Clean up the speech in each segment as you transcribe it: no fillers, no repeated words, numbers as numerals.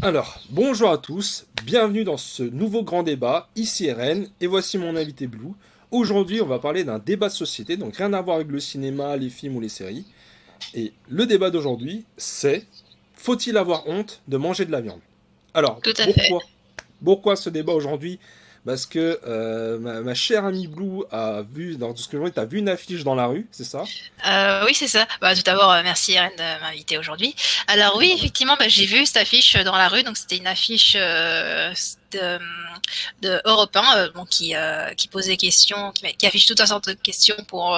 Alors, bonjour à tous, bienvenue dans ce nouveau grand débat, ici RN, et voici mon invité Blue. Aujourd'hui, on va parler d'un débat de société, donc rien à voir avec le cinéma, les films ou les séries. Et le débat d'aujourd'hui, c'est faut-il avoir honte de manger de la viande? Alors, Tout à fait. pourquoi ce débat aujourd'hui? Parce que ma chère amie Blue a vu, dans ce que je vois, t'as vu une affiche dans la rue, c'est ça? Oui, c'est ça. Tout d'abord, merci Irène de m'inviter aujourd'hui. Alors C'est oui, normal. effectivement, j'ai vu cette affiche dans la rue. Donc c'était une affiche de, de Europe 1 qui pose des questions, qui affiche tout un sorte de questions pour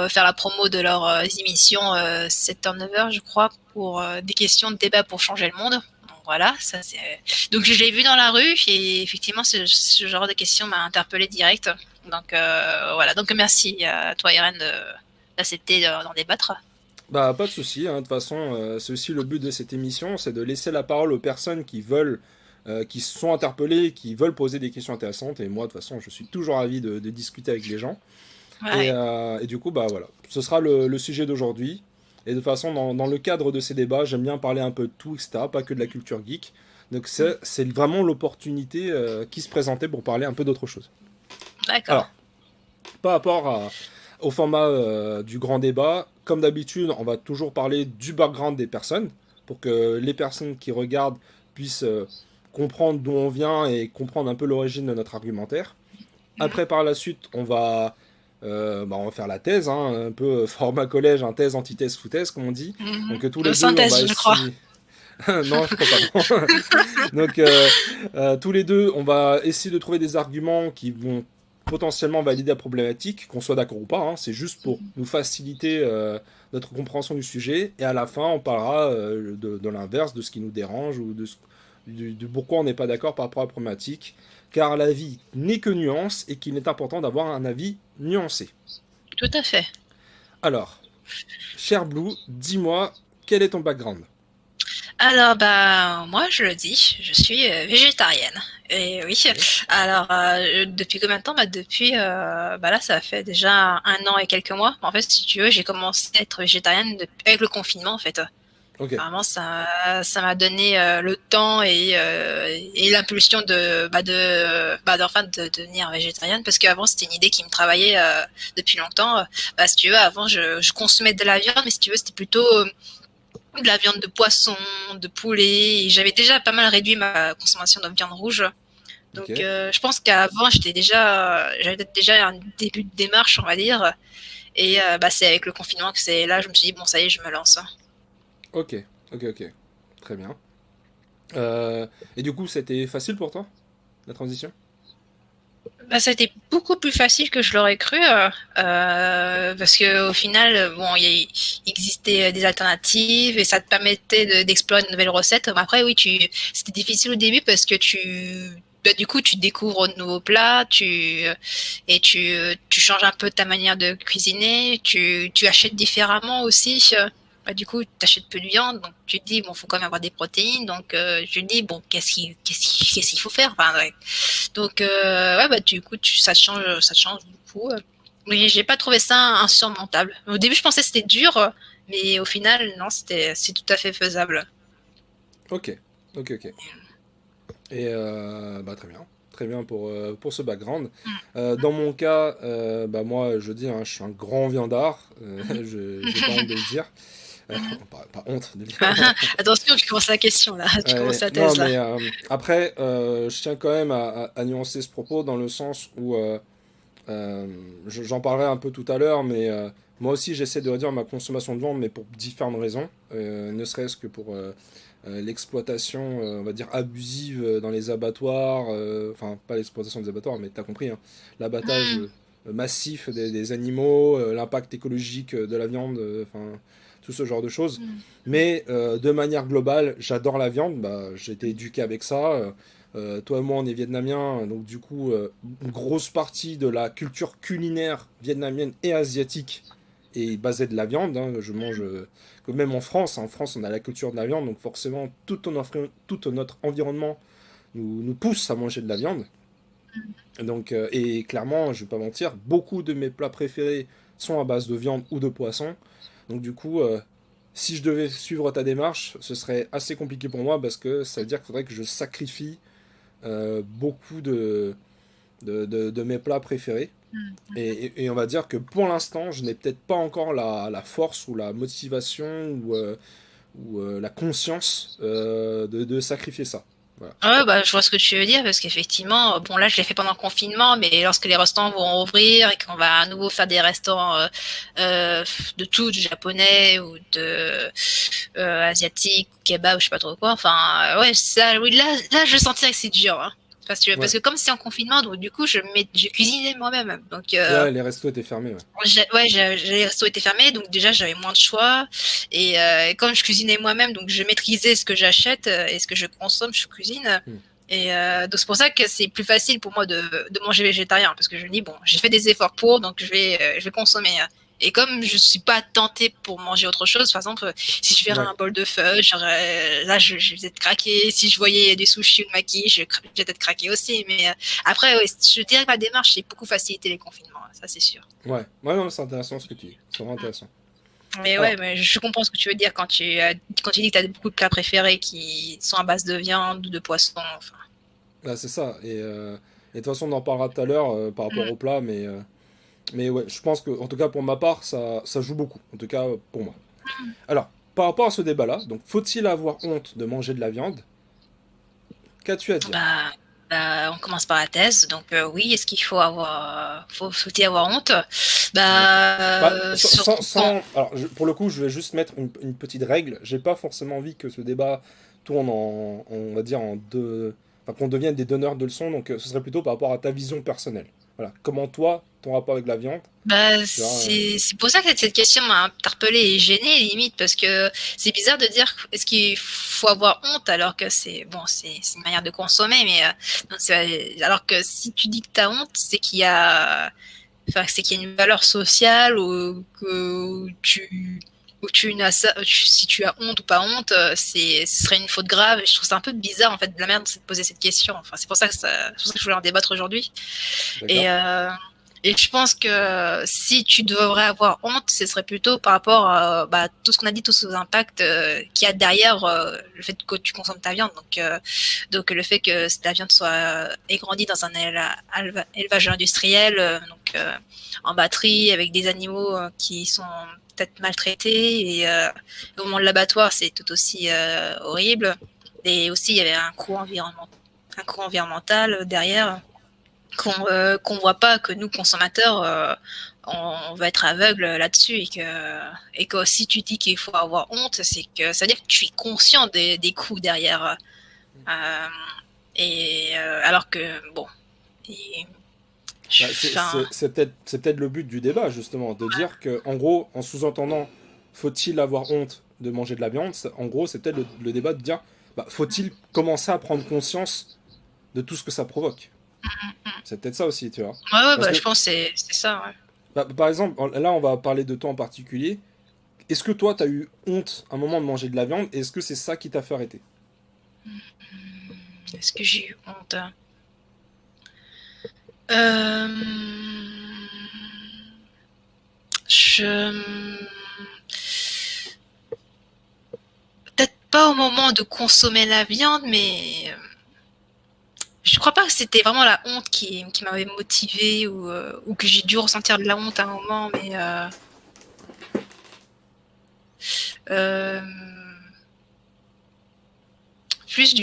faire la promo de leurs émissions 7h-9h, je crois, pour des questions de débat pour changer le monde. Donc voilà, ça c'est. Donc je l'ai vu dans la rue et effectivement ce genre de questions m'a interpellé direct. Donc voilà, donc merci à toi Irène d'accepter d'en débattre. Bah, pas de souci, hein. De toute façon, c'est aussi le but de cette émission, c'est de laisser la parole aux personnes qui veulent, qui se sont interpellées, qui veulent poser des questions intéressantes. Et moi, de toute façon, je suis toujours ravi de discuter avec les gens. Ouais. Et du coup, bah voilà, ce sera le sujet d'aujourd'hui. Et de toute façon, dans le cadre de ces débats, j'aime bien parler un peu de tout, etc., pas que de la culture geek. Donc c'est vraiment l'opportunité qui se présentait pour parler un peu d'autre chose. D'accord. Alors, par rapport au format du grand débat, comme d'habitude, on va toujours parler du background des personnes pour que les personnes qui regardent puissent comprendre d'où on vient et comprendre un peu l'origine de notre argumentaire. Après, par la suite, on va faire la thèse, hein, un peu format collège, un thèse, antithèse, foutaise, comme on dit. Donc tous les deux, on va Synthèse, je crois. essayer. Non, je crois pas. Non. Donc tous les deux, on va essayer de trouver des arguments qui vont potentiellement valider la problématique, qu'on soit d'accord ou pas. Hein. C'est juste pour nous faciliter notre compréhension du sujet. Et à la fin, on parlera de l'inverse, de ce qui nous dérange ou de pourquoi on n'est pas d'accord par rapport à la problématique. Car la vie n'est que nuance et qu'il est important d'avoir un avis nuancé. Tout à fait. Alors, cher Blue, dis-moi, quel est ton background? Alors, moi, je le dis, je suis végétarienne. Et oui, Ok. alors, depuis combien de temps? Depuis, là, ça fait déjà 1 an et quelques mois. En fait, si tu veux, j'ai commencé à être végétarienne avec le confinement, en fait. Ok. Vraiment, ça m'a donné le temps et l'impulsion d'enfin de devenir végétarienne parce qu'avant c'était une idée qui me travaillait depuis longtemps. Si tu veux, avant je consommais de la viande, mais si tu veux, c'était plutôt de la viande de poisson, de poulet. Et j'avais déjà pas mal réduit ma consommation de viande rouge. Ok. Donc, je pense qu'avant j'avais déjà un début de démarche, on va dire. Et c'est avec le confinement que c'est là, je me suis dit bon, ça y est, je me lance. Ok. Ok. Ok. Très bien. Euh, et du coup, c'était facile pour toi, la transition? Ça a été beaucoup plus facile que je l'aurais cru, parce que au final, bon, il existait des alternatives et ça te permettait d'explorer de nouvelles recettes. Après, oui, c'était difficile au début parce que du coup, tu découvres de nouveaux plats, tu changes un peu ta manière de cuisiner, tu achètes différemment aussi. Du coup, tu achètes peu de viande, donc tu te dis, bon, faut quand même avoir des protéines. Donc, je te dis, bon, qu'est-ce qu'il faut faire? Enfin, ouais. Donc, du coup, ça change beaucoup. Mais j'ai pas trouvé ça insurmontable. Au début, je pensais que c'était dur, mais au final, non, c'est tout à fait faisable. Ok. Ok. Ok. Et bah, très bien. Très bien pour ce background. Dans mon cas, bah, moi, je dis, hein, je suis un grand viandard. J'ai pas honte de le dire. Pas honte de le dire. Attention, tu commences la question là, tu commences la Non, thèse là. mais après, je tiens quand même à nuancer ce propos dans le sens où j'en parlerai un peu tout à l'heure, mais moi aussi j'essaie de réduire ma consommation de viande, mais pour différentes raisons. Ne serait-ce que pour l'exploitation, on va dire, abusive dans les abattoirs. Enfin, pas l'exploitation des abattoirs, mais t'as compris, hein. L'abattage Hmm. massif des animaux, l'impact écologique de la viande, enfin, tout ce genre de choses. Mais de manière globale, j'adore la viande. Bah, j'ai été éduqué avec ça. Toi et moi, on est vietnamiens, donc du coup, une grosse partie de la culture culinaire vietnamienne et asiatique est basée de la viande. Hein. Je mange, même en France, on a la culture de la viande, donc forcément, tout notre environnement nous pousse à manger de la viande. Donc, et clairement, je vais pas mentir, beaucoup de mes plats préférés sont à base de viande ou de poisson. Donc du coup, si je devais suivre ta démarche, ce serait assez compliqué pour moi parce que ça veut dire qu'il faudrait que je sacrifie beaucoup de mes plats préférés. Et on va dire que pour l'instant, je n'ai peut-être pas encore la force ou la motivation ou la conscience de sacrifier ça. Voilà. Ouais, bah, je vois ce que tu veux dire, parce qu'effectivement, bon, là, je l'ai fait pendant le confinement, mais lorsque les restaurants vont ouvrir et qu'on va à nouveau faire des restaurants de tout, du japonais ou de asiatique, kebab, je sais pas trop quoi, enfin, ouais, ça, oui, là, je sentirais que c'est dur, hein. Parce Ouais. que comme c'est en confinement, donc du coup, je cuisinais moi-même. Donc, Ouais, les restos étaient fermés. Ouais. les restos étaient fermés, donc déjà j'avais moins de choix. Et comme je cuisinais moi-même, donc je maîtrisais ce que j'achète et ce que je consomme, je cuisine. Hmm. Et donc c'est pour ça que c'est plus facile pour moi de manger végétarien, parce que je me dis bon, j'ai fait des efforts pour, donc je vais consommer. Et comme je suis pas tentée pour manger autre chose, par exemple, si je verrais Ouais. un bol de pho, là je vais peut-être craquer. Si je voyais des sushis ou de maki, je vais peut-être craquer aussi. Mais après, ouais, je dirais que ma démarche c'est beaucoup faciliter les confinements, ça c'est sûr. Ouais. Ouais, non, c'est intéressant ce que tu dis. C'est vraiment intéressant. Mais ouais, Alors, mais je comprends ce que tu veux dire quand tu dis que tu as beaucoup de plats préférés qui sont à base de viande ou de poisson. Enfin. là, c'est ça. Et de toute façon, on en parlera tout à l'heure par rapport Mm. au plat, mais ouais, je pense que, en tout cas pour ma part, ça joue beaucoup. En tout cas pour moi. Alors, par rapport à ce débat-là, donc faut-il avoir honte de manger de la viande? Qu'as-tu à dire? Bah, on commence par la thèse. Donc oui, est-ce qu'il faut faut-il avoir honte? D'accord. Bah, Surtout quand. alors, pour le coup, je vais juste mettre une petite règle. J'ai pas forcément envie que ce débat tourne on va dire, en deux, enfin, qu'on devienne des donneurs de leçons. Donc, ce serait plutôt par rapport à ta vision personnelle. Voilà. Comment toi, ton rapport avec la viande, Bah, tu vois, c'est pour ça que cette question m'a interpellée et gênée limite parce que c'est bizarre de dire est-ce qu'il faut avoir honte alors que c'est une manière de consommer mais non, alors que si tu dis que tu as honte c'est qu'il y a c'est qu'il y a une valeur sociale ou que où tu n'as ça, si tu as honte ou pas honte, ce serait une faute grave. Et je trouve ça un peu bizarre en fait de la merde de poser cette question. Enfin, c'est pour ça que je voulais en débattre aujourd'hui. Et d'accord? et je pense que si tu devrais avoir honte, ce serait plutôt par rapport à tout ce qu'on a dit, tous ces impacts qu'il y a derrière le fait que tu consommes ta viande. Donc le fait que ta viande soit égrandie dans un élevage industriel, en batterie, avec des animaux qui sont peut-être maltraités. Et au moment de l'abattoir, c'est tout aussi horrible. Et aussi, il y avait un coût environnemental derrière qu'on voit pas, que nous consommateurs on va être aveugle là-dessus et que si tu dis qu'il faut avoir honte, c'est que ça veut dire que tu es conscient des coûts derrière et alors que bon et, Bah, enfin c'est peut-être le but du débat, justement, de dire que, en gros, en sous-entendant, faut-il avoir honte de manger de la viande, en gros, c'est peut-être le débat de dire, bah, faut-il commencer à prendre conscience de tout ce que ça provoque? C'est peut-être ça aussi, tu vois. ouais, Parce je que, pense que c'est ça, ouais. bah, par exemple, là, on va parler de toi en particulier. Est-ce que toi, tu as eu honte à un moment de manger de la viande, et est-ce que c'est ça qui t'a fait arrêter? Est-ce que j'ai eu honte? euh, je peut-être pas au moment de consommer la viande, mais je crois pas que c'était vraiment la honte qui m'avait motivée ou que j'ai dû ressentir de la honte à un moment, mais euh, plus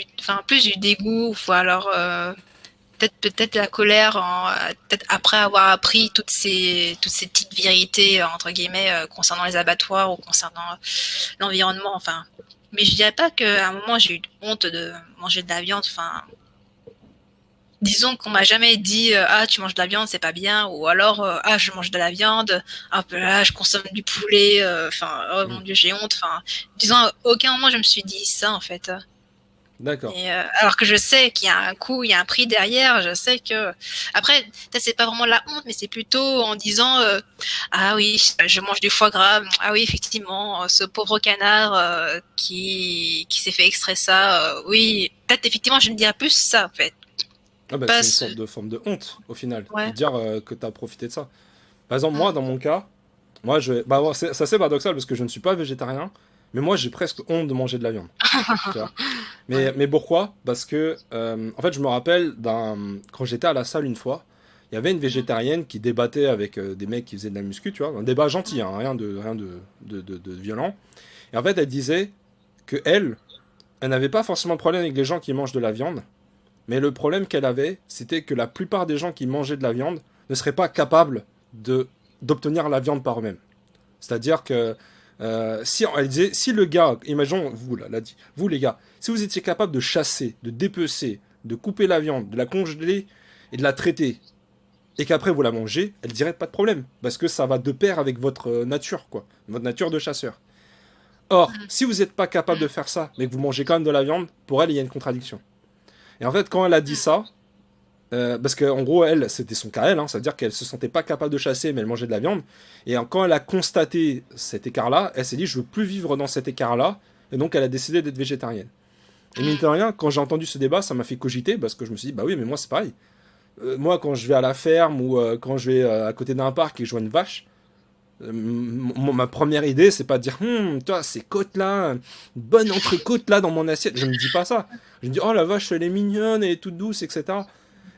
du dégoût, ou alors peut-être la colère, peut-être après avoir appris toutes ces petites vérités entre guillemets concernant les abattoirs ou concernant l'environnement, enfin. Mais je dirais pas qu'à un moment j'ai eu honte de manger de la viande, enfin. Disons qu'on m'a jamais dit ah tu manges de la viande c'est pas bien ou alors ah je mange de la viande ah là je consomme du poulet enfin oh Hmm. mon dieu j'ai honte enfin disons à aucun moment je me suis dit ça en fait D'accord. et alors que je sais qu'il y a un coût il y a un prix derrière je sais que après peut-être c'est pas vraiment la honte mais c'est plutôt en disant ah oui je mange du foie gras ah oui effectivement ce pauvre canard qui s'est fait extraire ça oui peut-être effectivement je me dirais plus ça en fait Ah bah, pas c'est une ce... sorte de forme de honte, au final, de ouais. dire que tu as profité de ça. Par exemple, moi, dans mon cas, moi, bah, c'est assez paradoxal parce que je ne suis pas végétarien, Mais moi, j'ai presque honte de manger de la viande. Tu vois. Mais pourquoi? Parce que, en fait, je me rappelle quand j'étais à la salle une fois, il y avait une végétarienne qui débattait avec des mecs qui faisaient de la muscu, tu vois. Un débat gentil, hein, rien de violent. Et en fait, elle disait que elle n'avait pas forcément de problème avec les gens qui mangent de la viande. Mais le problème qu'elle avait, c'était que la plupart des gens qui mangeaient de la viande ne seraient pas capables d'obtenir la viande par eux-mêmes. C'est-à-dire que elle disait, si le gars, imaginons vous là, vous les gars, si vous étiez capable de chasser, de dépecer, de couper la viande, de la congeler et de la traiter, et qu'après vous la mangez, elle dirait pas de problème, parce que ça va de pair avec votre nature, quoi, votre nature de chasseur. Or, si vous n'êtes pas capable de faire ça, mais que vous mangez quand même de la viande, pour elle, il y a une contradiction. Et en fait, quand elle a dit ça, parce qu'en gros, elle, c'était son cas, elle, hein, c'est-à-dire qu'elle se sentait pas capable de chasser, mais elle mangeait de la viande. Et quand elle a constaté cet écart-là, elle s'est dit, je veux plus vivre dans cet écart-là, et donc elle a décidé d'être végétarienne. Et mine de rien, quand j'ai entendu ce débat, ça m'a fait cogiter, parce que je me suis dit, bah oui, mais moi c'est pareil. Moi, quand je vais à la ferme, ou quand je vais à côté d'un parc et que je vois une vache, ma première idée, c'est pas de dire, toi, ces côtes-là, une bonne entrecôte là dans mon assiette. Je me dis pas ça. Je me dis, oh la vache, elle est mignonne, elle est toute douce, etc.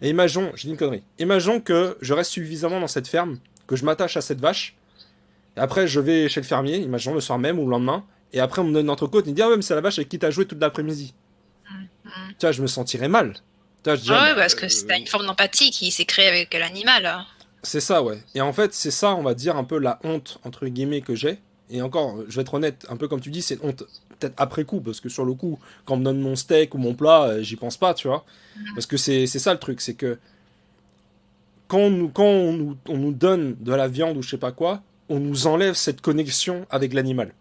Et imaginons, je dis une connerie, imaginons que je reste suffisamment dans cette ferme, que je m'attache à cette vache, et après je vais chez le fermier, imaginons le soir même ou le lendemain, et après on me donne une entrecôte, il me dit, ah ouais, mais c'est la vache avec qui t'as joué toute l'après-midi. Tu vois, je me sentirais mal. Tu vois, je dirais, Ouais, parce que c'est une forme d'empathie qui s'est créée avec l'animal. c'est ça, ouais. Et en fait, c'est ça, on va dire, un peu la honte, entre guillemets, que j'ai. Et encore, je vais être honnête, un peu comme tu dis, c'est une honte peut-être après coup, parce que sur le coup, quand on me donne mon steak ou mon plat, j'y pense pas, tu vois. Parce que c'est ça le truc, c'est que quand on nous donne de la viande ou je sais pas quoi, on nous enlève cette connexion avec l'animal.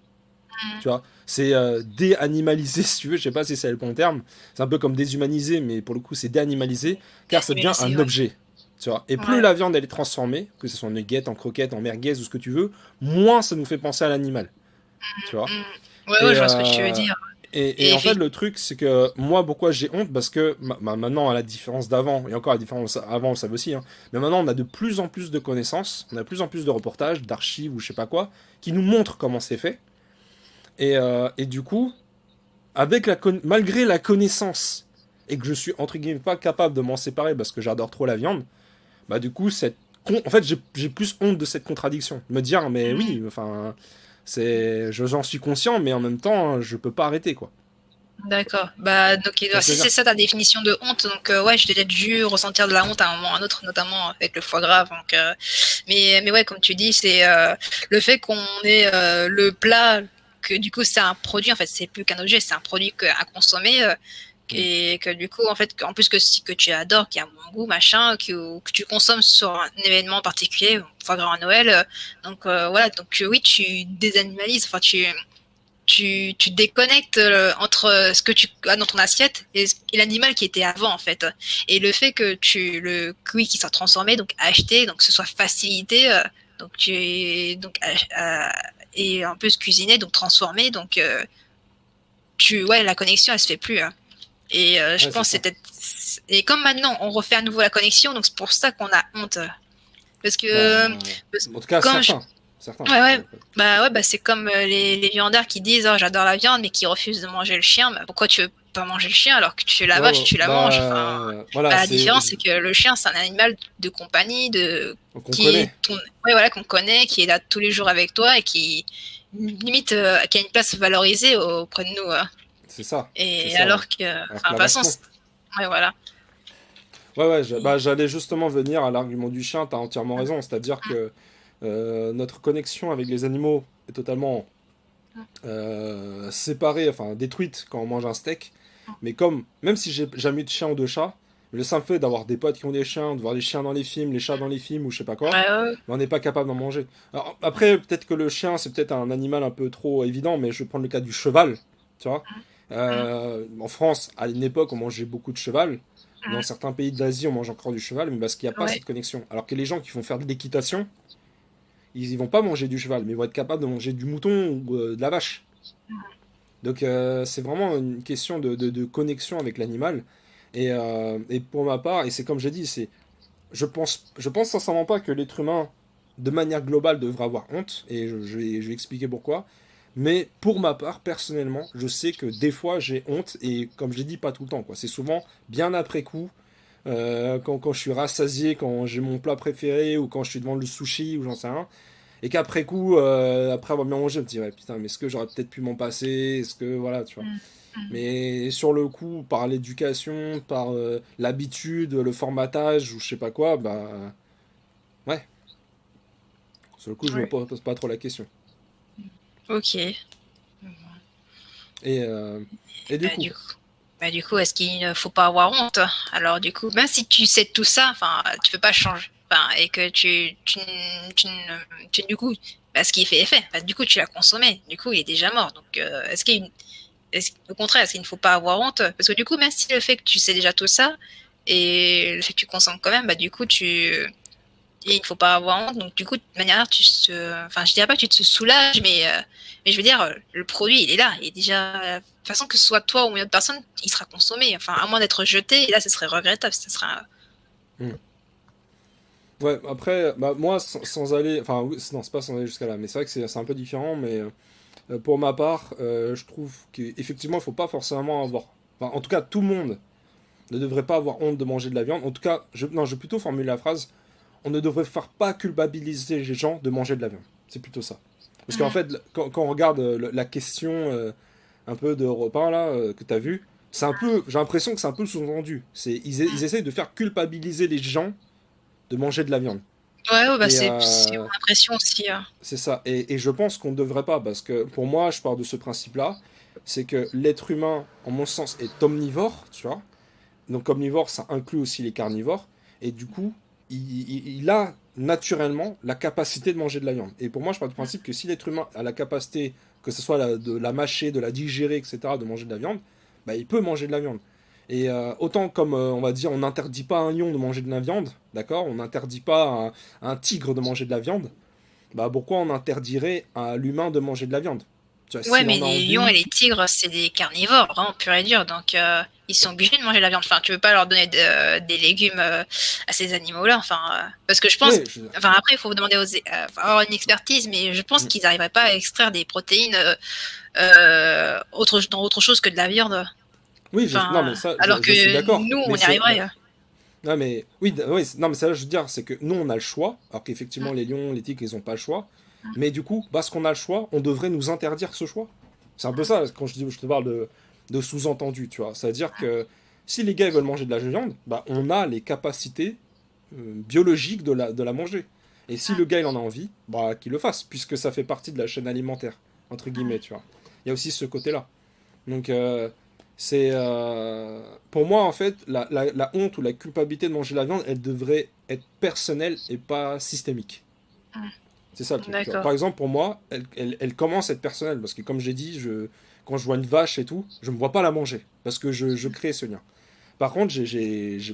Tu vois, c'est déanimaliser, si tu veux, je sais pas si c'est le bon terme. C'est un peu comme déshumaniser, mais pour le coup, c'est déanimaliser, car ça devient un Ouais. objet. Tu vois. Et plus Ouais. la viande elle est transformée, que ce soit en nuggets, en croquettes, en merguez ou ce que tu veux, moins ça nous fait penser à l'animal. Tu vois. Ouais, ouais, Et, je vois ce que tu veux dire. et Et en fait, le truc, c'est que moi, pourquoi j'ai honte? Parce que maintenant, à la différence d'avant, et encore la différence avant, on le savait aussi, hein, mais maintenant, on a de plus en plus de connaissances, on a de plus en plus de reportages, d'archives ou je sais pas quoi, qui nous montrent comment c'est fait. Et du coup, malgré la connaissance, et que je suis entre guillemets pas capable de m'en séparer parce que j'adore trop la viande, bah du coup, en fait, j'ai plus honte de cette contradiction. Me dire, mais oui, enfin, j'en suis conscient, mais en même temps, je peux pas arrêter, quoi. D'accord. Bah, donc, Tu vois ce que si je veux c'est dire? ça ta définition de honte, donc ouais, j'ai peut-être dû ressentir de la honte à un moment ou à un autre, notamment avec le foie gras. Donc, mais ouais, comme tu dis, c'est le fait qu'on ait le plat, que du coup c'est un produit, en fait, c'est plus qu'un objet, c'est un produit à consommer. Mm. Et que du coup, en fait, en plus que tu adores, qui a un bon goût, machin, que tu consommes sur un événement particulier, foie gras à Noël, donc voilà, donc oui, tu désanimalises, enfin tu déconnectes entre ce que tu as dans ton assiette et l'animal qui était avant en fait. Et le fait que le cuit qui soit transformé, donc acheté, donc que ce soit facilité, donc et un peu se cuisiner, donc transformé, donc ouais, la connexion elle se fait plus. Hein. Et je Ouais, c'est pense que ça. c'est peut-être, et comme maintenant on refait à nouveau la connexion, donc c'est pour ça qu'on a honte. Parce que, Bah, en tout cas, comme je, certains. ouais, bah c'est comme les viandards qui disent oh, j'adore la viande mais qui refusent de manger le chien. Bah, pourquoi tu veux pas manger le chien alors que tu la Ouais, vache ouais, tu la manges. Enfin, voilà, bah, la différence c'est que le chien c'est un animal de compagnie qu'on connaît. ouais, voilà, qu'on connaît, qui est là tous les jours avec toi et qui limite qui a une place valorisée auprès de nous. C'est Et ça, ouais. alors que, Alors enfin, que de la toute vache, façon, non. ouais, voilà. Ouais, ouais, j'allais justement venir à l'argument du chien, t'as entièrement raison. C'est-à-dire que notre connexion avec les animaux est totalement séparée, enfin détruite quand on mange un steak. Mais même si j'ai jamais eu de chien ou de chat, le simple fait d'avoir des potes qui ont des chiens, de voir les chiens dans les films, les chats dans les films ou je sais pas quoi, Ouais, ouais, ben, on n'est pas capable d'en manger. Alors après, peut-être que le chien c'est peut-être un animal un peu trop évident, mais je vais prendre le cas du cheval, tu vois. En France, à une époque, on mangeait beaucoup de cheval. Dans certains pays d'Asie, on mange encore du cheval, mais parce qu'il n'y a pas ouais. cette connexion. Alors que les gens qui vont faire de l'équitation, ils vont pas manger du cheval, mais ils vont être capables de manger du mouton ou de la vache. Donc c'est vraiment une question de connexion avec l'animal. Et pour ma part, et c'est comme j'ai dit, je pense sincèrement pas que l'être humain, de manière globale, devrait avoir honte. Et je vais expliquer pourquoi. Mais pour ma part, personnellement, je sais que des fois j'ai honte, et comme je l'ai dit, pas tout le temps, quoi. C'est souvent bien après coup, quand je suis rassasié, quand j'ai mon plat préféré, ou quand je suis devant le sushi, ou j'en sais rien. Et qu'après coup, après avoir bien mangé, je me dis, ouais, putain, mais est-ce que j'aurais peut-être pu m'en passer? Est-ce que, voilà, tu vois. Mm. Mm. Mais sur le coup, par l'éducation, par l'habitude, le formatage, ou je sais pas quoi, bah, ouais. Sur le coup, je me Ouais. pose pas trop la question. Ok. Et, euh, et du Bah, coup, du coup, est-ce qu'il ne faut pas avoir honte? Alors, du coup, même si tu sais tout ça, enfin, tu peux pas changer. Enfin, et que du coup, bah, ce qui est fait est fait. Bah, du coup, tu l'as consommé. Du coup, il est déjà mort. Donc, au contraire, est-ce qu'il ne faut pas avoir honte? Parce que du coup, même si le fait que tu sais déjà tout ça et le fait que tu consommes quand même, bah, du coup, et il ne faut pas avoir honte. Donc, du coup, de manière, enfin, je dirais pas que tu te soulages, mais je veux dire, le produit, il est là. Il est déjà, de toute façon, que ce soit toi ou une autre personne, il sera consommé. Enfin, à moins d'être jeté, et là, ce serait regrettable. Ce sera. hmm. Ouais, après, bah, moi, sans aller, enfin, oui, non, c'est pas sans aller jusqu'à là, mais c'est vrai que c'est un peu différent, mais pour ma part, je trouve qu'effectivement, il faut pas forcément avoir, enfin, en tout cas, tout le monde ne devrait pas avoir honte de manger de la viande. En tout cas, non, je vais plutôt formuler la phrase, on ne devrait faire pas culpabiliser les gens de manger de la viande. C'est plutôt ça. Parce qu'en Mm. fait, quand on regarde la question un peu de repas là que tu as vu, c'est un peu, j'ai l'impression que c'est un peu sous-entendu. Ils essayent de faire culpabiliser les gens de manger de la viande. Ouais, ouais, bah, Et c'est mon impression aussi. c'est ça. Et je pense qu'on ne devrait pas, parce que pour moi, je pars de ce principe-là, c'est que l'être humain, en mon sens, est omnivore, tu vois. Donc omnivore, ça inclut aussi les carnivores. Et du coup, il a naturellement la capacité de manger de la viande. Et pour moi, je pars du principe que si l'être humain a la capacité, que ce soit de la mâcher, de la digérer, etc., de manger de la viande, bah, il peut manger de la viande. Et autant comme, on va dire, on n'interdit pas à un lion de manger de la viande, d'accord? On n'interdit pas à un tigre de manger de la viande, bah pourquoi on interdirait à l'humain de manger de la viande? Tu vois, Ouais, s'il mais en a les lions et envie, les tigres, c'est des carnivores, hein, pur et dur. Donc, ils sont obligés de manger la viande. Enfin, tu veux pas leur donner des légumes à ces animaux-là. Enfin, parce que je pense. oui, je... Enfin, après, il faut demander faut avoir une expertise, mais je pense Mm. qu'ils n'arriveraient pas à extraire des protéines dans autre chose que de la viande. Oui, non mais Enfin, ça, alors je suis que d'accord. nous, on Mais y c'est, arriverait. non mais oui, oui, non mais ça, je veux dire, c'est que nous on a le choix, alors qu'effectivement les lions, les tigres, ils ont pas le choix. Mais du coup, parce qu'on a le choix, on devrait nous interdire ce choix. C'est un peu ça quand je te parle de sous-entendu, tu vois. C'est-à-dire que si les gars ils veulent manger de la viande, bah on a les capacités biologiques de la manger. Et si le gars il en a envie, bah qu'il le fasse, puisque ça fait partie de la chaîne alimentaire, entre guillemets, tu vois. Il y a aussi ce côté-là. Donc c'est pour moi en fait la honte ou la culpabilité de manger de la viande, elle devrait être personnelle et pas systémique. C'est ça le truc. Tu vois. D'accord. Par exemple pour moi, elle commence à être personnelle parce que comme j'ai dit, quand je vois une vache et tout, je me vois pas la manger parce que je crée ce lien. Par contre,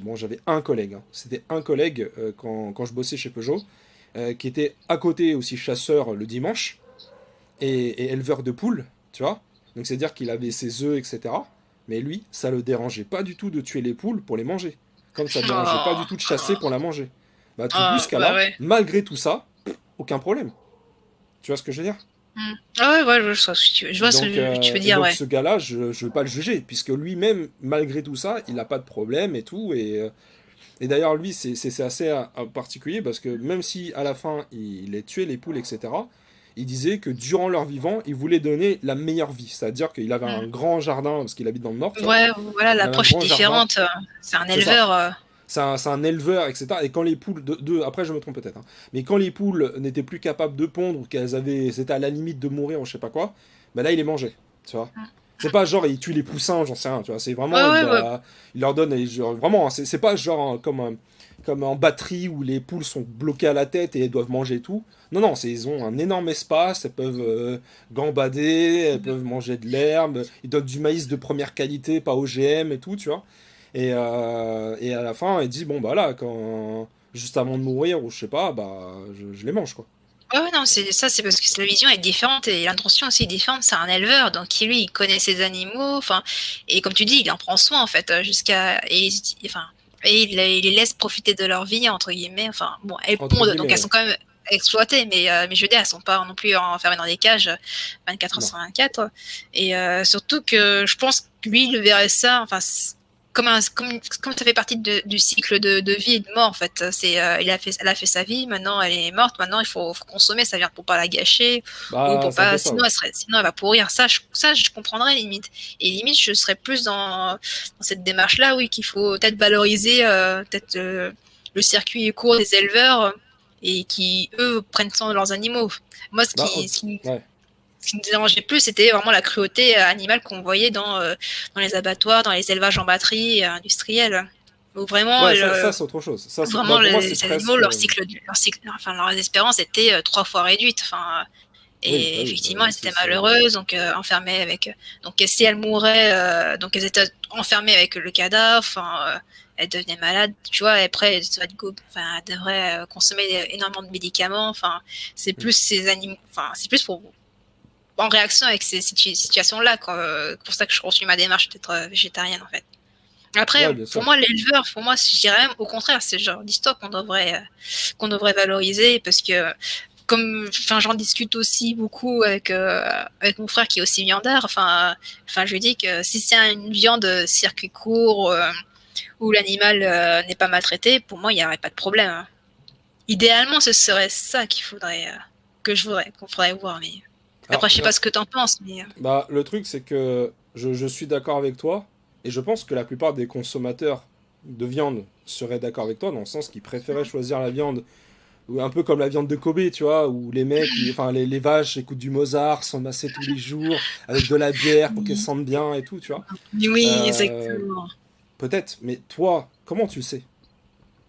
bon, j'avais un collègue. Hein. C'était un collègue quand je bossais chez Peugeot qui était à côté aussi chasseur le dimanche et éleveur de poules, tu vois. Donc c'est-à-dire qu'il avait ses œufs, etc. Mais lui, ça le dérangeait pas du tout de tuer les poules pour les manger. Comme ça le dérangeait pas du Oh, tout de chasser pour la manger. Bah tu oh, plus qu'à bah là, ouais. malgré tout ça, aucun problème. Tu vois ce que je veux dire? Mm. Ah ouais, ouais, je vois ce Donc, que tu veux et dire, donc ouais. ce gars-là, je ne veux pas le juger, puisque lui-même, malgré tout ça, il n'a pas de problème et tout. Et d'ailleurs, lui, c'est assez particulier, parce que même si à la fin, il les tuait les poules, etc., il disait que durant leur vivant, il voulait donner la meilleure vie. C'est-à-dire qu'il avait un Mm. grand jardin, parce qu'il habite dans le nord, tu vois. Ouais, voilà, Il avait un l'approche est grand jardin, différente. C'est un c'est ça. éleveur. C'est un éleveur, etc. Et quand les poules, après je me trompe peut-être, hein, mais quand les poules n'étaient plus capables de pondre, ou c'était à la limite de mourir, ou je sais pas quoi, bah là il les mangeait, tu vois. C'est pas genre il tue les poussins, j'en sais rien, tu vois. C'est vraiment, Ouais, ouais, ouais. il leur donne, genre, vraiment, hein, c'est pas genre comme en batterie où les poules sont bloquées à la tête et elles doivent manger tout. Non, non, ils ont un énorme espace, elles peuvent gambader, elles peuvent manger de l'herbe, ils donnent du maïs de première qualité, pas OGM et tout, tu vois. Et à la fin, il dit, bon, bah là, juste avant de mourir, ou je sais pas, bah, je les mange, quoi. Ouais, ouais, non, c'est parce que la vision est différente et l'intention aussi est différente. C'est un éleveur, donc lui, il connaît ses animaux, enfin, et comme tu dis, il en prend soin, en fait, enfin, et il les laisse profiter de leur vie, entre guillemets, enfin, bon, elles Entre pondent, donc guillemets, elles ouais. sont quand même, exploitées, mais je veux dire, elles sont pas non plus enfermées dans des cages 24 heures Non. sur 24. Et surtout que je pense que lui, il le verrait ça, enfin, comme ça fait partie du cycle de vie et de mort, en fait. Elle a fait sa vie, maintenant elle est morte, maintenant il faut consommer sa viande pour pas la gâcher, ou Bah, pour c'est un peu pas, ça, ouais. sinon elle va pourrir. Ça, je comprendrais limite. Et limite, je serais plus dans cette démarche-là, oui, qu'il faut peut-être valoriser peut-être le circuit court des éleveurs et qui, eux, prennent soin de leurs animaux. Moi, Bah, ouais. ce qui me dérangeait plus, c'était vraiment la cruauté animale qu'on voyait dans les abattoirs, dans les élevages en batterie industriels. Où vraiment, Ouais, ça c'est autre chose. Bah, vraiment pour moi, c'est les animaux, presque. enfin, leur espérance était 3 fois réduite. Enfin, Oui, et bah oui, effectivement, elles c'est. étaient malheureuses, donc enfermées avec. Donc si elles mouraient, donc elles étaient enfermées avec le cadavre. Enfin, elles devenaient malades. Tu vois, et après, elles devraient consommer énormément de médicaments. Enfin, c'est plus ces animaux. Enfin, c'est plus pour en réaction avec ces situations-là. Pour ça que je continue ma démarche d'être végétarienne en fait. Après, Ouais, bien pour sûr. moi, l'éleveur, pour moi, je dirais même au contraire, c'est le genre d'histoire qu'on devrait valoriser parce que comme, enfin, j'en discute aussi beaucoup avec mon frère qui est aussi viandard. Enfin, je lui dis que si c'est une viande circuit court où l'animal n'est pas maltraité, pour moi, il n'y aurait pas de problème. Hein. Idéalement, ce serait ça qu'on faudrait voir. Mais Alors, après, je sais pas ce que t'en penses, mais bah, le truc, c'est que je suis d'accord avec toi, et je pense que la plupart des consommateurs de viande seraient d'accord avec toi, dans le sens qu'ils préféraient choisir la viande, ou un peu comme la viande de Kobe, tu vois, où les mecs, enfin les vaches écoutent du Mozart, sont massées tous les jours, avec de la bière pour qu'elles sentent bien et tout, tu vois. oui, Euh, exactement. Peut-être, mais toi, comment tu le sais,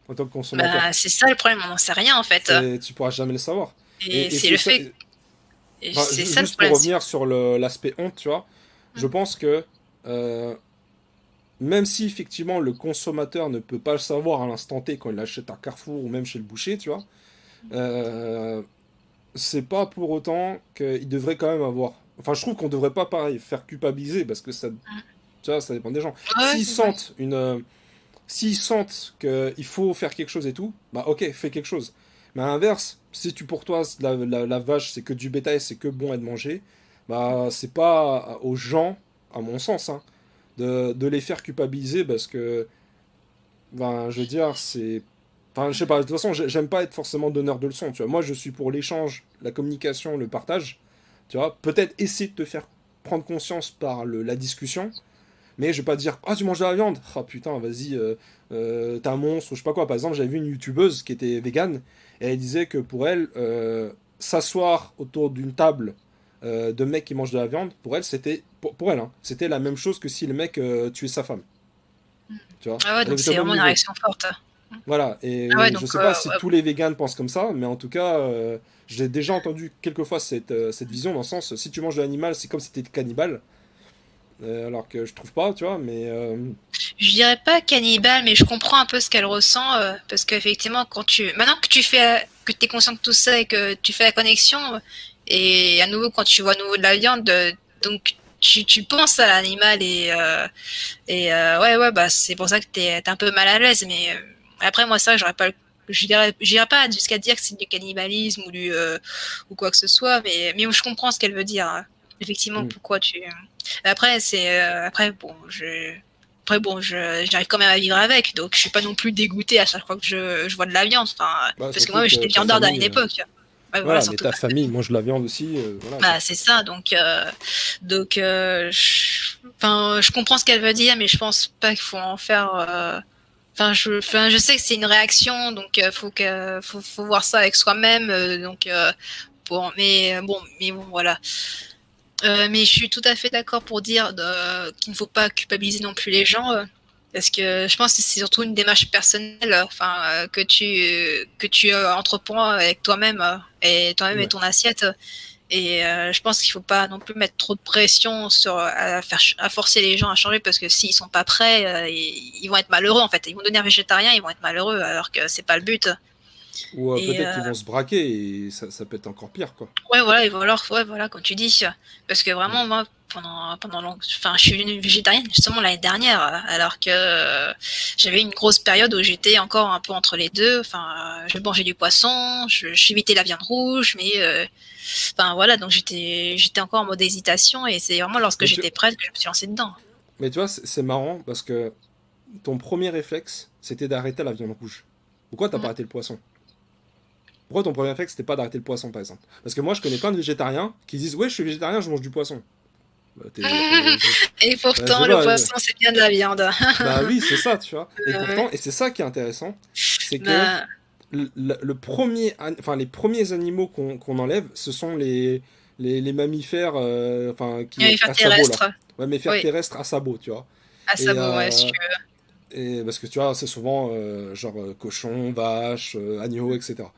en tant que consommateur? Bah, c'est ça le problème, on n'en sait rien en fait. Tu pourras jamais le savoir. Et Et c'est c'est le ça, fait. Et enfin, c'est ça le juste pour problème. revenir sur l'aspect honte, tu vois, je pense que euh, même si effectivement le consommateur ne peut pas le savoir à l'instant T quand il l'achète à Carrefour ou même chez le boucher, tu vois, euh, c'est pas pour autant qu'il devrait quand même avoir. Enfin, je trouve qu'on devrait pas pareil faire culpabiliser parce que ça, tu vois, ça dépend des gens. Ouais, ouais. S'ils sentent qu'il faut faire quelque chose et tout, bah ok, fais quelque chose. Mais à l'inverse, si tu pour toi la vache c'est que du bétail, c'est que bon à de manger, bah c'est pas aux gens, à mon sens, hein, de les faire culpabiliser parce que, ben, je veux dire, c'est. Enfin, je sais pas, de toute façon, j'aime pas être forcément donneur de leçons, tu vois. Moi, je suis pour l'échange, la communication, le partage, tu vois. Peut-être essayer de te faire prendre conscience par la discussion, mais je vais pas dire, ah, tu manges de la viande? Ah, putain, vas-y, t'es un monstre, ou je sais pas quoi. Par exemple, j'avais vu une youtubeuse qui était végane, et elle disait que pour elle, s'asseoir autour d'une table de mecs qui mangent de la viande, pour elle, pour elle, hein, c'était la même chose que si le mec tuait sa femme, tu vois. Ah ouais, On donc était au c'est même vraiment une niveau. réaction forte. Voilà, Ah ouais, et je donc sais pas si tous les véganes pensent comme ça, mais en tout cas, j'ai déjà entendu quelquefois cette vision dans le sens, si tu manges de l'animal, c'est comme si t'étais cannibale. Alors que je trouve pas, tu vois, mais je dirais pas cannibale, mais je comprends un peu ce qu'elle ressent parce qu'effectivement, maintenant que que t'es conscient de tout ça et que tu fais la connexion, et à nouveau quand tu vois à nouveau de la viande, donc tu penses à l'animal ouais, bah c'est pour ça que t'es un peu mal à l'aise. Mais après moi ça, j'irais pas jusqu'à dire que c'est du cannibalisme ou quoi que ce soit, mais je comprends ce qu'elle veut dire. Hein. Effectivement, hmm. pourquoi tu. Après bon, j'arrive quand même à vivre avec, donc je suis pas non plus dégoûtée à chaque fois que je vois de la viande. Enfin, Bah, parce que surtout moi que j'étais ta viandard à une famille, époque. Ouais, voilà, voilà, mais surtout ta ma famille famille. mange de la viande aussi, voilà quoi. Bah c'est ça, enfin, je comprends ce qu'elle veut dire, mais je pense pas qu'il faut en faire. Enfin, je sais que c'est une réaction, donc faut voir ça avec soi-même. Mais bon, voilà. Mais je suis tout à fait d'accord pour dire qu'il ne faut pas culpabiliser non plus les gens, parce que je pense que c'est surtout une démarche personnelle, que tu entreprends avec toi-même et toi-même et Ouais. ton assiette. Et je pense qu'il ne faut pas non plus mettre trop de pression à forcer les gens à changer, parce que s'ils sont pas prêts, ils vont être malheureux en fait. Ils vont devenir végétariens, ils vont être malheureux, alors que c'est pas le but. Ou Et peut-être qu'ils vont se braquer et ça peut être encore pire, quoi. ouais, voilà, et voilà, ouais, voilà, comme tu dis. Parce que Mm. vraiment, moi, enfin, je suis devenue végétarienne justement l'année dernière, alors que j'avais une grosse période où j'étais encore un peu entre les deux. Enfin, je mangeais du poisson, j'évitais la viande rouge, mais enfin voilà, donc j'étais encore en mode hésitation, et c'est vraiment lorsque Mais tu, j'étais prête que je me suis lancée dedans. mais tu vois, c'est marrant parce que ton premier réflexe, c'était d'arrêter la viande rouge. Pourquoi t'as pas Mm. arrêté le poisson? Pourquoi ton premier réflexe, c'était pas d'arrêter le poisson, par exemple? Parce que moi, je connais plein de végétariens qui disent, ouais, je suis végétarien, je mange du poisson. Bah, Et je sais pourtant, le pas. poisson, c'est bien de la viande. Bah oui, c'est ça, tu vois. Et Ouais. pourtant, et c'est ça qui est intéressant, c'est que Bah, les premiers animaux qu'on enlève, ce sont les mammifères, les faire à sabots, là. terrestre. Ouais, mammifères Oui, terrestres à sabots, tu vois. à Et, sabot, ouais, si tu veux. et parce que tu vois, c'est souvent cochon, vache, agneau, etc.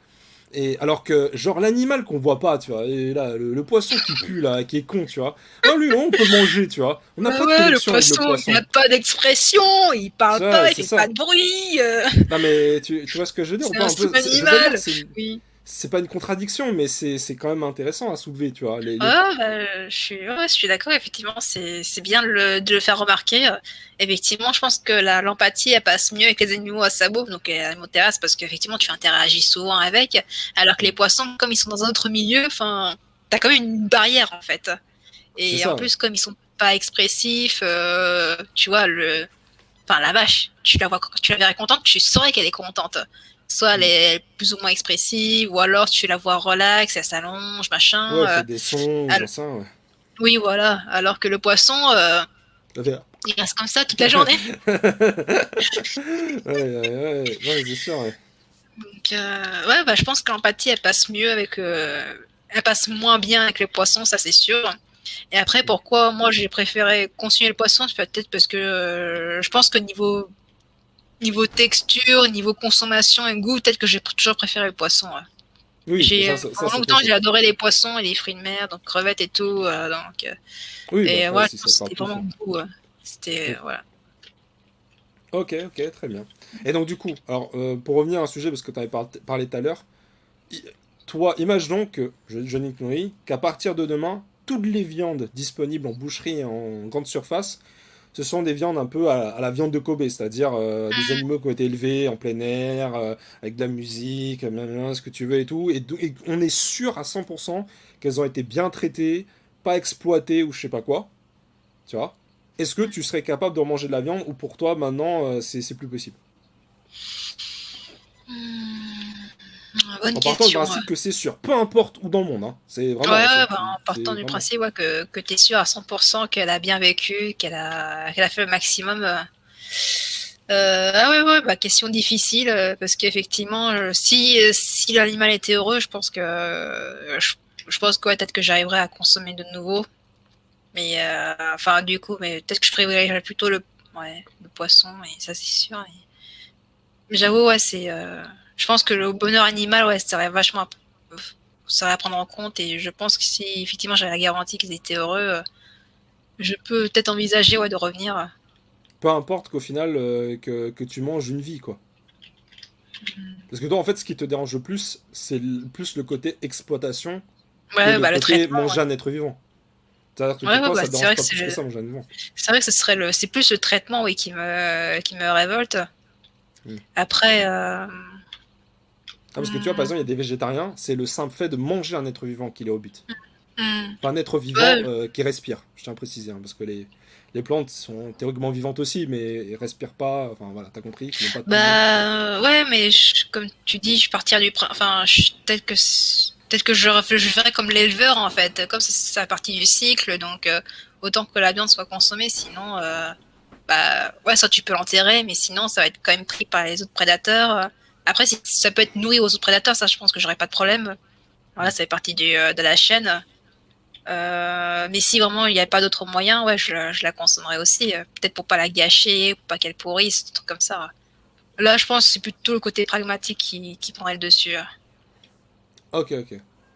Et alors que, genre, l'animal qu'on voit pas, tu vois, et là, le poisson qui pue, là, qui est con, tu vois, ah, lui, on peut le manger, tu vois. On n'a Bah pas de ouais, le connexion avec le poisson, il poisson. n'a pas d'expression, il parle Ça, pas, il c'est fait pas ça. de bruit, Non, mais tu vois ce que je veux dire ou c'est pas un un peu? Je veux pas dire que sous-animal. Oui. c'est pas une contradiction, mais c'est quand même intéressant à soulever, tu vois. Ah, bah, je suis d'accord, effectivement, c'est bien de le faire remarquer. Effectivement, je pense que l'empathie, elle passe mieux avec les animaux à sabot, donc les animaux terrestres, parce qu'effectivement, tu interagis souvent avec, alors que les Mm. poissons, comme ils sont dans un autre milieu, enfin, t'as quand même une barrière, en fait. C'est Et en ça, ouais. plus, comme ils sont pas expressifs, tu vois, enfin, la vache, tu la verrais contente, tu saurais qu'elle est contente. Soit elle Mm. est plus ou moins expressive, ou alors tu la vois relax, elle s'allonge, Ouais, machin. elle fait des sons, ou j'en sais rien, ouais. Oui, voilà. Alors que le poisson, Ça fait... il reste comme ça toute la journée. Ouais, ouais, non, mais c'est sûr, ouais. Donc, ouais, bah, je pense que l'empathie, elle passe mieux avec. Elle passe moins bien avec le poisson, ça c'est sûr. Et après, pourquoi moi j'ai préféré continuer le poisson, c'est peut-être parce que je pense que niveau texture, niveau consommation et goût, peut-être que j'ai toujours préféré le poisson. Ouais. Oui, mais ça, Pendant c'est longtemps, j'ai possible. adoré les poissons et les fruits de mer, donc crevettes et tout. Oui, bah Et après, voilà, si ça te parle c'était plus, vraiment ouais. le goût. C'était, Mm. voilà. Ok, ok, très bien. Et donc, du coup, alors, pour revenir à un sujet, parce que tu avais parlé tout à l'heure, i- toi, imaginons que, Nick Nourri, qu'à partir de demain, toutes les viandes disponibles en boucherie et en grande surface, ce sont des viandes un peu à la viande de Kobe, c'est-à-dire des animaux qui ont été élevés en plein air, avec de la musique, blablabla, ce que tu veux et tout, et on est sûr à 100% qu'elles ont été bien traitées, pas exploitées ou je sais pas quoi, tu vois. Est-ce que tu serais capable de manger de la viande ou pour toi maintenant c'est plus possible? Bonne En partant du question. principe que c'est sûr, peu importe où dans le monde, hein. C'est Ouais, vraiment, ouais, bah, en c'est partant du vraiment. principe, ouais, que tu es sûr à 100% qu'elle a bien vécu, qu'elle a fait le maximum. Ah ouais, ouais, bah, question difficile, parce qu'effectivement, si l'animal était heureux, je pense que je pense que ouais, peut-être que j'arriverais à consommer de nouveau. Mais enfin, du coup, mais peut-être que je privilégierais plutôt le poisson, et ça c'est sûr. Mais j'avoue, ouais, je pense que le bonheur animal, ouais, ça serait à prendre en compte, et je pense que si effectivement j'avais la garantie qu'ils étaient heureux, je peux peut-être envisager, ouais, de revenir. Peu importe qu'au final que tu manges une vie, quoi. Parce que toi, en fait, ce qui te dérange le plus, c'est plus le côté exploitation que Ouais, le bah le côté traitement, ouais. manger un être vivant. C'est-à-dire que Ouais, pour ouais, toi, bah ça te dérange pas plus que ça, manger un vivant. c'est vrai que c'est plus le traitement, oui, qui me révolte. Hmm. Après, Ah, parce que tu vois, par hmm, exemple, il y a des végétariens, c'est le simple fait de manger un être vivant qui est au but. hmm, Enfin, un être vivant ouais, qui respire, je tiens à préciser, hein, parce que les plantes sont théoriquement vivantes aussi, mais elles respirent pas, enfin voilà, t'as compris, ils n'ont pas de poumons. bah ouais, mais comme tu dis, je partirais enfin, peut-être que je ferais comme l'éleveur, en fait, comme ça fait partie du cycle, donc autant que la viande soit consommée, sinon, bah ouais, ça tu peux l'enterrer, mais sinon ça va être quand même pris par les autres prédateurs. Après, si ça peut être nourri aux autres prédateurs, ça je pense que j'aurais pas de problème. Voilà, Hmm. ça fait partie de la chaîne. Mais si vraiment il n'y a pas d'autre moyen, ouais, je la consommerais aussi. Peut-être pour pas la gâcher, pour pas qu'elle pourrisse, des trucs comme ça. Là, je pense que c'est plutôt le côté pragmatique qui prendrait le dessus. Ok, ok.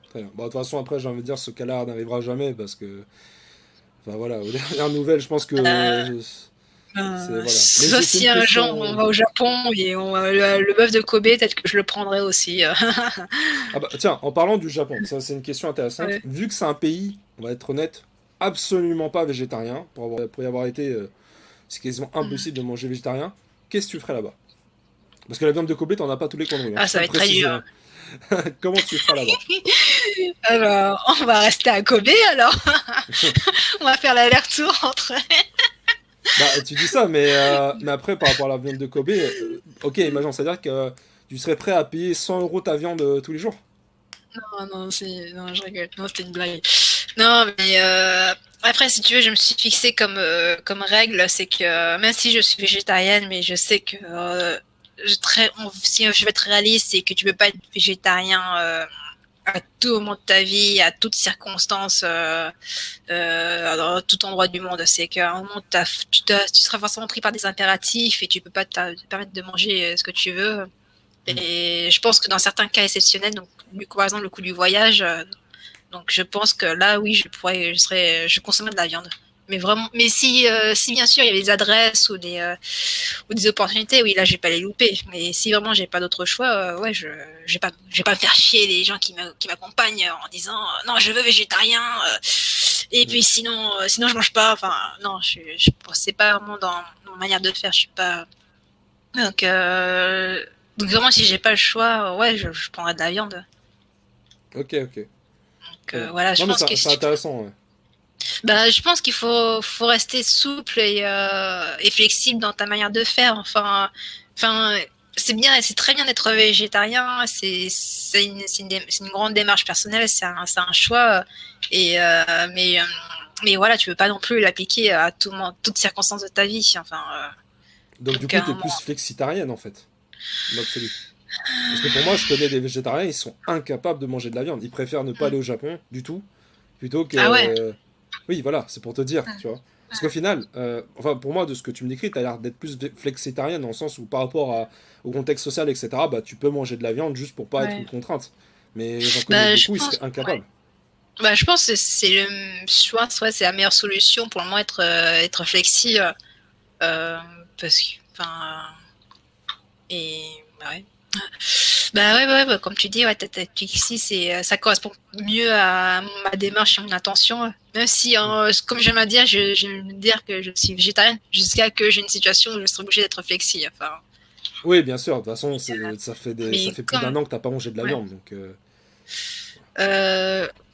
Très bien. Bon, de toute façon, après, j'ai envie de dire, ce cas-là n'arrivera jamais, parce que, enfin voilà, aux dernières nouvelles, je pense Euh, que Voilà. Mais Sauf c'est si une un jour question. on va au Japon et le bœuf de Kobe, peut-être que je le prendrai aussi. Ah bah tiens, en parlant du Japon, ça c'est une question intéressante. Ouais. Vu que c'est un pays, on va être honnête, absolument pas végétarien, pour y avoir été, c'est quasiment impossible de manger végétarien. Qu'est-ce que tu ferais là-bas? Parce que la viande de Kobe, t'en as pas tous les coins de rue, hein, Ah, je ça tiens à va le être très préciser, dur. hein. Comment tu feras là-bas? Alors, on va rester à Kobe alors. On va faire l'aller-retour entre. Bah, tu dis ça, mais après, par rapport à la viande de Kobe, ok, imagine, c'est-à-dire que tu serais prêt à payer 100 euros ta viande tous les jours? Non, non, non, je rigole. Non, c'était une blague. Non, mais après, si tu veux, je me suis fixée comme règle, c'est que même si je suis végétarienne, mais je sais que si je vais être réaliste, c'est que tu peux pas être végétarien à tout moment de ta vie, à toutes circonstances, dans tout endroit du monde. C'est qu'à un moment, tu seras forcément pris par des impératifs et tu peux pas te permettre de manger ce que tu veux. Mm. Et je pense que dans certains cas exceptionnels, donc par exemple le coup du voyage, donc je pense que là, oui, je consommerais de la viande. Mais vraiment, mais si bien sûr il y a des adresses ou des opportunités, oui, là, je vais pas les louper. Mais si vraiment j'ai pas d'autre choix, ouais, je vais pas me faire chier les gens qui m'accompagnent en disant non, je veux végétarien. Et Mm. puis sinon je mange pas. Enfin, non, c'est pas vraiment dans ma manière de faire. Je suis pas. Donc, donc vraiment, si j'ai pas le choix, ouais, je prendrais de la viande. Ok, ok. Donc, Très bien. voilà, je Non, mais pense que c'est intéressant, ouais. bah, je pense qu'il faut rester souple et flexible dans ta manière de faire. Enfin, c'est bien, c'est très bien d'être végétarien. C'est une grande démarche personnelle, c'est un choix. Et mais voilà, tu veux pas non plus l'appliquer à toutes circonstances de ta vie. Enfin, Donc, du donc à coup, un t'es moment. plus flexitarienne, en fait, dans l'absolu. Parce que pour moi, je connais des végétariens, ils sont incapables de manger de la viande. Ils préfèrent ne pas aller au Japon du tout, plutôt Ah ouais. que... Oui, voilà, c'est pour te dire, tu vois. Parce qu'au final, enfin, pour moi, de ce que tu me décris, t'as l'air d'être plus flexitarienne, dans le sens où, par rapport au contexte social, etc., bah, tu peux manger de la viande juste pour pas être une Ouais. contrainte. Mais j'en connais Bah, je beaucoup, ils pense. seraient incapables. Bah, je pense que c'est le choix, ouais, c'est la meilleure solution pour le moment être flexi euh, parce que et bah ouais. Bah, comme tu dis, ouais, flexi, ça correspond mieux à ma démarche et mon intention. Même si, Mm. comme j'aime à dire, je vais me dire que je suis végétarienne jusqu'à que j'ai une situation où je serai obligée d'être flexi. Enfin, Oui, bien sûr, de toute façon, ça mais fait plus comme d'un an que t'as pas mangé de la ouais. viande, donc...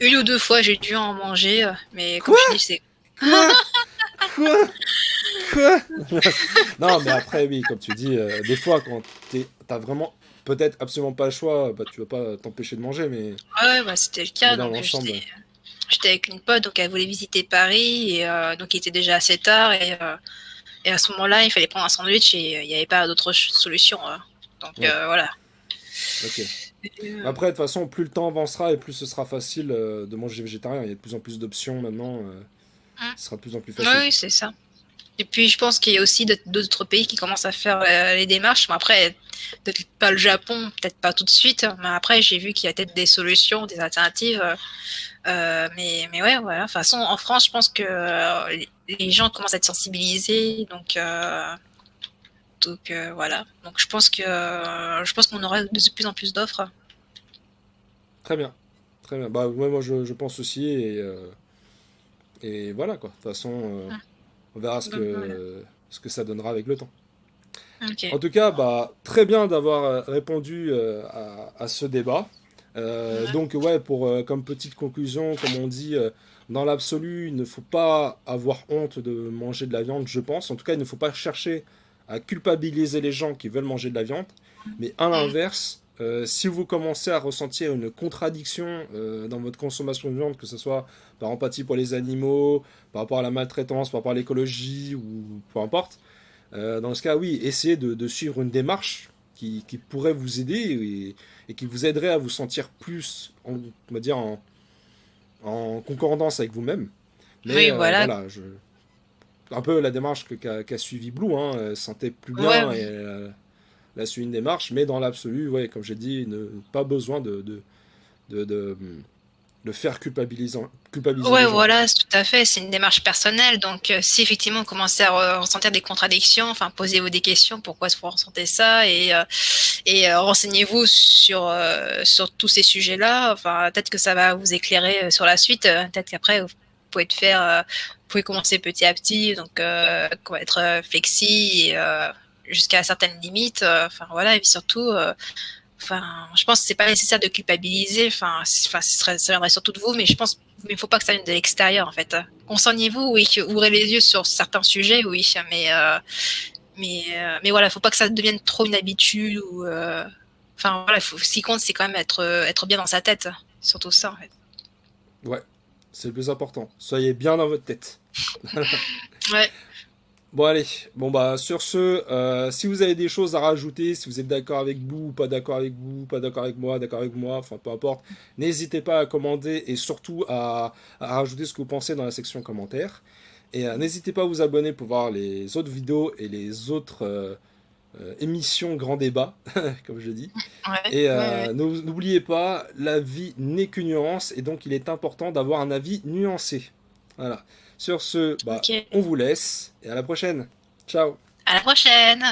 Une ou deux fois, j'ai dû en manger, mais comme Quoi? je dis, c'est Quoi? Quoi? Quoi? Non, mais après, oui, comme tu dis, des fois, quand t'as vraiment peut-être absolument pas le choix, bah, tu vas pas t'empêcher de manger, ouais, bah, c'était le mais cas. dans Donc l'ensemble. j'étais avec une pote, donc elle voulait visiter Paris, et donc il était déjà assez tard, et à ce moment-là, il fallait prendre un sandwich, et il n'y avait pas d'autre solution. Donc Ouais, voilà. ok. Euh, Après, de toute façon, plus le temps avancera et plus ce sera facile de manger végétarien. Il y a de plus en plus d'options maintenant, ce sera de plus en plus facile, oui, quoi. c'est ça. Et puis je pense qu'il y a aussi d'autres pays qui commencent à faire les démarches. Mais après, peut-être pas le Japon, peut-être pas tout de suite. Mais après, j'ai vu qu'il y a peut-être des solutions, des alternatives. Mais ouais, voilà. De toute façon, en France, je pense que les gens commencent à être sensibilisés. Donc voilà. Donc je pense qu'on aura de plus en plus d'offres. Très bien, très bien. Bah, ouais, moi, je pense aussi, et voilà, quoi. De toute façon, on verra Donc voilà. ce que ça donnera avec le temps. Ok. En tout cas, bah, très bien d'avoir répondu à ce débat. Ouais. Donc, ouais, comme petite conclusion, comme on dit, dans l'absolu, il ne faut pas avoir honte de manger de la viande, je pense. En tout cas, il ne faut pas chercher à culpabiliser les gens qui veulent manger de la viande. Mais à Mm. l'inverse, si vous commencez à ressentir une contradiction dans votre consommation de viande, que ce soit par empathie pour les animaux, par rapport à la maltraitance, par rapport à l'écologie, ou peu importe, dans ce cas, oui, essayez de suivre une démarche qui pourrait vous aider et qui vous aiderait à vous sentir plus, on va dire, en concordance avec vous-même. Mais Oui, voilà. voilà, un peu la démarche qu'a suivi Blue, hein, elle se sentait plus Ouais. bien et elle a suivi une démarche, mais dans l'absolu, ouais, comme j'ai dit, pas besoin de, le faire culpabiliser Ouais, les gens. voilà, tout à fait. C'est une démarche personnelle. Donc, si effectivement vous commencez à ressentir des contradictions, enfin, posez-vous des questions. Pourquoi est-ce que vous ressentez ça? Et renseignez-vous sur tous ces sujets-là. Enfin, peut-être que ça va vous éclairer sur la suite. Peut-être qu'après, vous pouvez vous pouvez commencer petit à petit. Donc, être flexi jusqu'à certaines limites. Enfin, voilà. Et puis surtout, enfin, je pense que c'est pas nécessaire de culpabiliser. Enfin, ça viendrait surtout de vous, mais je pense, mais il faut pas que ça vienne de l'extérieur, en fait. Concernez-vous, oui, ouvrez les yeux sur certains sujets, oui, mais voilà, faut pas que ça devienne trop une habitude ou, enfin voilà, ce qui compte, c'est quand même être bien dans sa tête, surtout ça, en fait. Ouais, c'est le plus important. Soyez bien dans votre tête. Ouais. Bon allez, bon bah sur ce, si vous avez des choses à rajouter, si vous êtes d'accord avec vous, pas d'accord avec vous, pas d'accord avec moi, enfin peu importe, n'hésitez pas à commander et surtout à rajouter ce que vous pensez dans la section commentaires. Et n'hésitez pas à vous abonner pour voir les autres vidéos et les autres émissions Grand Débat, comme je dis. Ouais, Et ouais, ouais. n'oubliez pas, la vie n'est qu'une nuance et donc il est important d'avoir un avis nuancé. Voilà. Sur ce, bah, Ok. on vous laisse et à la prochaine. Ciao. À la prochaine.